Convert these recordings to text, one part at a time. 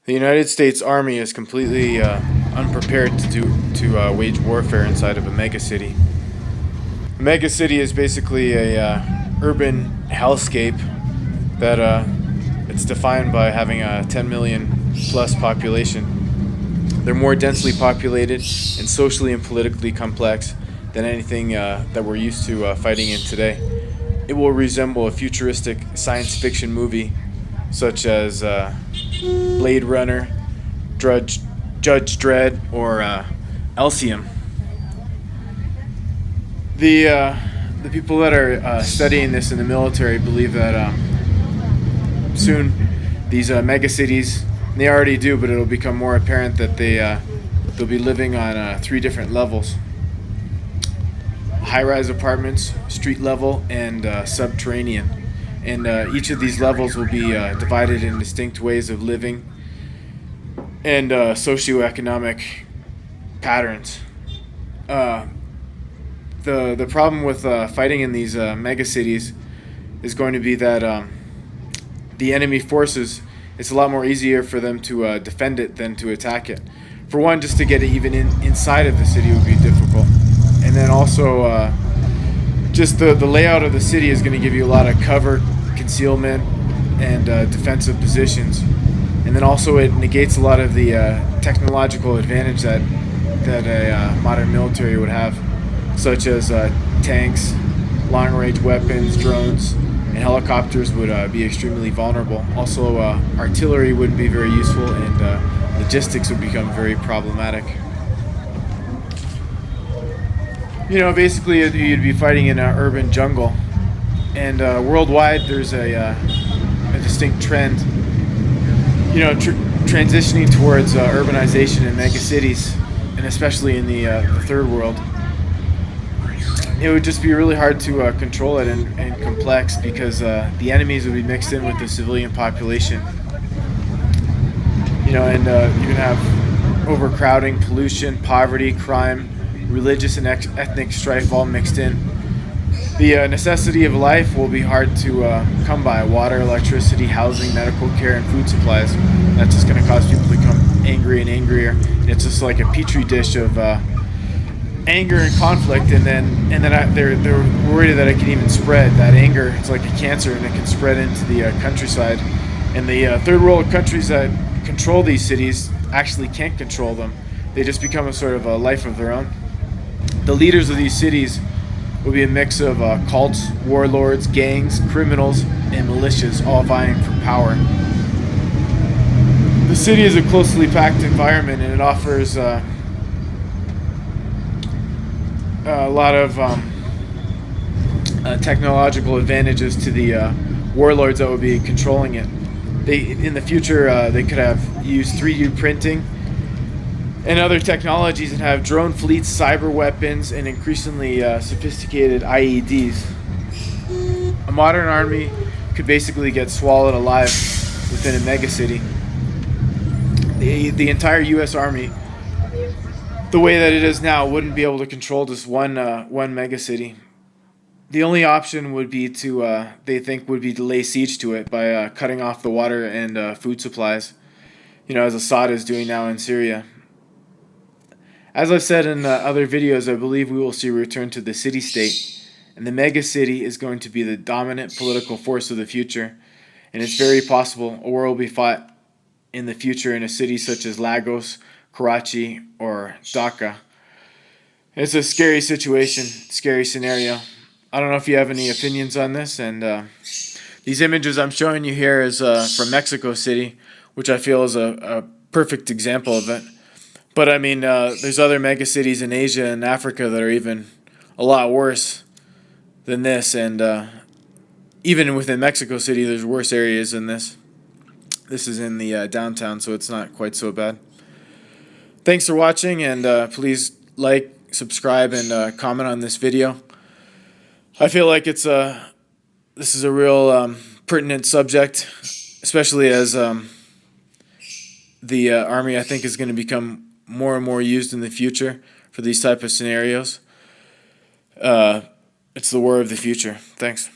The United States Army is completely unprepared to wage warfare inside of a megacity. A megacity is basically a urban hellscape that it's defined by having a 10 million plus population. They're more densely populated and socially and politically complex than anything that we're used to fighting in today. It will resemble a futuristic science fiction movie such as Blade Runner, Judge Dredd, or Elysium. The people that are studying this in the military believe that soon these megacities, they already do, but it'll become more apparent that they'll be living on three different levels: high-rise apartments, street level, and subterranean. And each of these levels will be divided in distinct ways of living and socioeconomic patterns. Uh, the problem with fighting in these megacities is going to be that the enemy forces, it's a lot more easier for them to defend it than to attack it. For one, just to get it even inside of the city would be difficult, and then also just the layout of the city is going to give you a lot of cover, concealment, and defensive positions. And then also it negates a lot of the technological advantage that a modern military would have, such as tanks, long-range weapons, drones, and helicopters would be extremely vulnerable. Also, artillery wouldn't be very useful, and logistics would become very problematic. You know, basically you'd be fighting in an urban jungle, and worldwide there's a distinct trend, you know, transitioning towards urbanization in megacities, and especially in the third world. It would just be really hard to control it and complex because the enemies would be mixed in with the civilian population. You know, and you can have overcrowding, pollution, poverty, crime, religious and ethnic strife all mixed in. The necessity of life will be hard to come by: water, electricity, housing, medical care, and food supplies. That's just going to cause people to become angry and angrier. And it's just like a petri dish of anger and conflict, and then they're worried that it can even spread. That anger, it's like a cancer, and it can spread into the countryside. And the third world countries that control these cities actually can't control them. They just become a sort of a life of their own. The leaders of these cities will be a mix of cults, warlords, gangs, criminals, and militias, all vying for power. The city is a closely packed environment, and it offers a lot of technological advantages to the warlords that would be controlling it. In the future, they could have used 3D printing and other technologies and have drone fleets, cyber weapons, and increasingly sophisticated IEDs. A modern army could basically get swallowed alive within a megacity. The entire U.S. Army, the way that it is now, wouldn't be able to control just one megacity. The only option would be to, they think, would be to lay siege to it by cutting off the water and food supplies, you know, as Assad is doing now in Syria. As I've said in other videos, I believe we will see a return to the city-state, and the megacity is going to be the dominant political force of the future, and it's very possible a war will be fought in the future in a city such as Lagos, Karachi, or Dhaka. It's a scary situation, scary scenario. I don't know if you have any opinions on this, and these images I'm showing you here is from Mexico City, which I feel is a perfect example of it. But I mean, there's other megacities in Asia and Africa that are even a lot worse than this, and even within Mexico City, there's worse areas than this. This is in the downtown, so it's not quite so bad. Thanks for watching, and please like, subscribe, and comment on this video. I feel like this is a real pertinent subject, especially as the Army, I think, is going to become more and more used in the future for these type of scenarios. It's the war of the future. Thanks.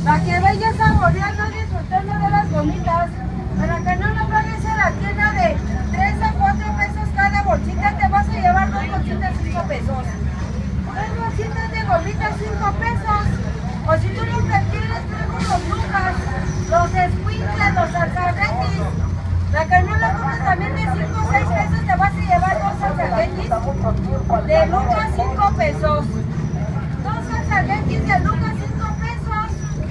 Para que vaya saboreando y disfrutando de las gomitas. Para que no lo pagues en la tienda de 3 a 4 pesos cada bolsita, te vas a llevar 2 bolsitas 5 pesos. 2 bolsitas de gomitas 5 pesos. O si tú lo prefieres, traigo los lucas, los squinkles, los alcahuetes. Para que no lo compres también de 5 o 6 pesos, te vas a llevar 2 alcahuetes de lucas 5 pesos. 2 alcahuetes de lucas 5 pesos.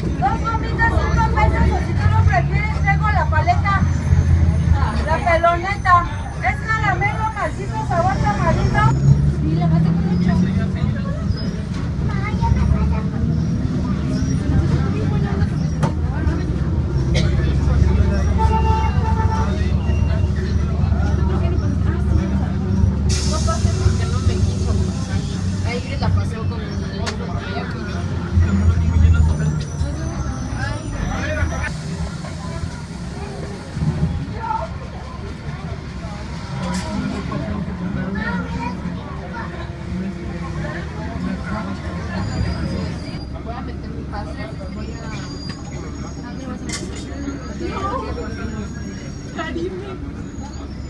2 gomitas 5 pesos, o si tú lo prefieres, traigo la paleta, la peloneta. Es caramelo macizo, sabor tamarindo. Y le vas a mucho.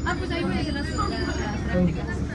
Ah, pues ahí voy a ir a las prácticas.